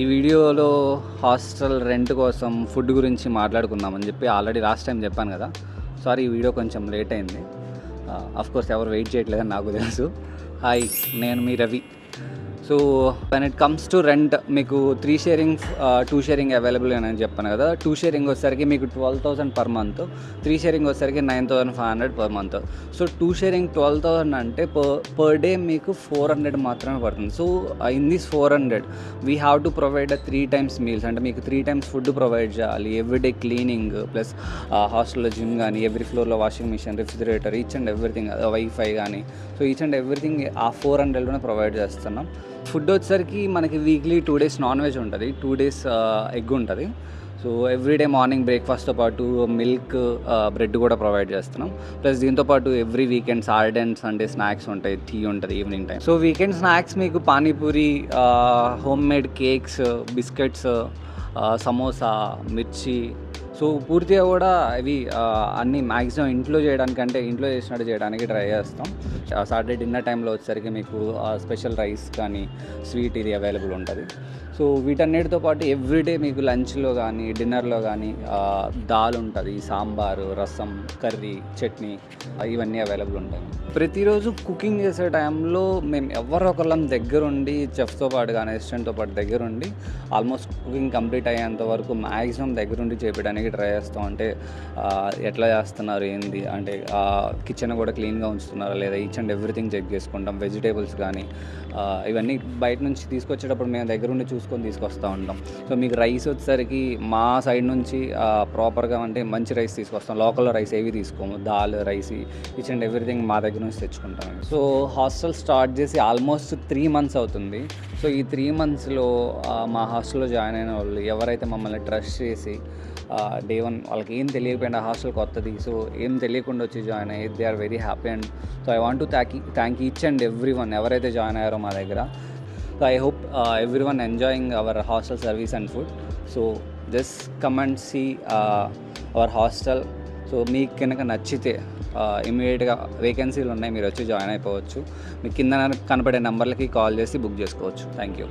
ఈ వీడియోలో hostel rent కోసం ఫుడ్ గురించి మాట్లాడుకుందామని చెప్పి ఆల్రెడీ లాస్ట్ టైం చెప్పాను కదా. సారీ, ఈ వీడియో కొంచెం లేట్ అయింది. కోర్స్ ఎవరు వెయిట్ చేయట్లేదని నాకు తెలుసు. హాయ్, నేను మీ Ravi. So when it comes to rent, మీకు 3 షేరింగ్ 2 షేరింగ్ అవైలబుల్ అని చెప్పాను కదా. 2 షేరింగ్ వచ్చేసరికి మీకు 12,000 పర్ మంత్, 3 షేరింగ్ వచ్చేసరికి 9,500 పర్ మంత్. సో 2 షేరింగ్ 12,000 అంటే పర్ డే మీకు 400 మాత్రమే పడుతుంది. So in this 400 we have to provide 3 times meals, అంటే మీకు 3 times ఫుడ్ ప్రొవైడ్ చేయాలి. ఎవ్రీడే క్లీనింగ్ ప్లస్ హాస్టల్లో జిమ్ కానీ, ఎవ్రీ ఫ్లోర్లో washing machine, refrigerator, each and everything, wifi కానీ, సో ఈచ్ అండ్ ఎవ్రీథింగ్ ఆ 400లోనే ప్రొవైడ్ చేస్తున్నాం. ఫుడ్ వచ్చేసరికి మనకి వీక్లీ 2 days నాన్ వెజ్ ఉంటుంది, 2 days ఎగ్ ఉంటుంది. సో ఎవ్రీడే మార్నింగ్ బ్రేక్ఫాస్ట్తో పాటు మిల్క్, బ్రెడ్ కూడా ప్రొవైడ్ చేస్తున్నాం. ప్లస్ దీంతోపాటు every weekend Saturday and Sunday snacks ఉంటాయి, టీ ఉంటుంది evening time. So weekend snacks మీకు panipuri, home made cakes, biscuits, samosa, mirchi, so పూర్తిగా కూడా ఇవి అన్నీ మ్యాక్సిమం ఇంట్లో చేయడానికంటే ఇంట్లో చేసినట్టు చేయడానికి ట్రై చేస్తాం. సాటర్డే డిన్నర్ టైంలో వచ్చేసరికి మీకు స్పెషల్ రైస్ కానీ స్వీట్ ఇది అవైలబుల్ ఉంటుంది. సో వీటన్నిటితో పాటు ఎవ్రీడే మీకు లంచ్లో కానీ డిన్నర్లో కానీ దాల్ ఉంటుంది, సాంబారు, రసం, కర్రీ, చట్నీ, ఇవన్నీ అవైలబుల్ ఉంటాయి. ప్రతిరోజు కుకింగ్ చేసే టైంలో మేము ఎవరొకళ్ళం దగ్గరుండి, చెఫ్తో పాటు కానీ అసిస్టెంట్తో పాటు దగ్గరుండి ఆల్మోస్ట్ కుకింగ్ కంప్లీట్ అయ్యేంత వరకు మ్యాక్సిమం దగ్గరుండి చేయడానికి ట్రై చేస్తాం. అంటే ఎట్లా చేస్తున్నారు ఏంది అంటే కిచెన్ కూడా క్లీన్గా ఉంచుతున్నారా లేదా, ఈచ్ అండ్ ఎవ్రీథింగ్ చెక్ చేసుకుంటాం. వెజిటేబుల్స్ కానీ ఇవన్నీ బయట నుంచి తీసుకొచ్చేటప్పుడు మేము దగ్గరుండి చూసుకొని తీసుకొస్తూ ఉంటాం. సో మీకు రైస్ వచ్చేసరికి మా సైడ్ నుంచి ప్రాపర్గా అంటే మంచి రైస్ తీసుకొస్తాం. లోకల్లో రైస్ ఏవి తీసుకోము, dal, rice, each and everything మా దగ్గర నుంచి తెచ్చుకుంటాం. సో హాస్టల్ స్టార్ట్ చేసి ఆల్మోస్ట్ 3 months అవుతుంది. సో ఈ 3 monthsలో మా హాస్టల్లో జాయిన్ అయిన వాళ్ళు ఎవరైతే మమ్మల్ని ట్రస్ట్ చేసి డే 1 వాళ్ళకి ఏం తెలియకపోయినా హాస్టల్ కొత్తది, సో ఏం తెలియకుండా వచ్చి జాయిన్ అయ్యి they are very happy. And so I want to thank each and every one ఎవరైతే జాయిన్ అయ్యారో మా దగ్గర. So I hope every one enjoying our hostel service and food. So just come and see our hostel. So మీకు కనుక నచ్చితే ఇమీడియట్గా వేకెన్సీలు ఉన్నాయి, మీరు వచ్చి జాయిన్ అయిపోవచ్చు. మీకు కింద కనపడే నెంబర్లకి కాల్ చేసి బుక్ చేసుకోవచ్చు. Thank you.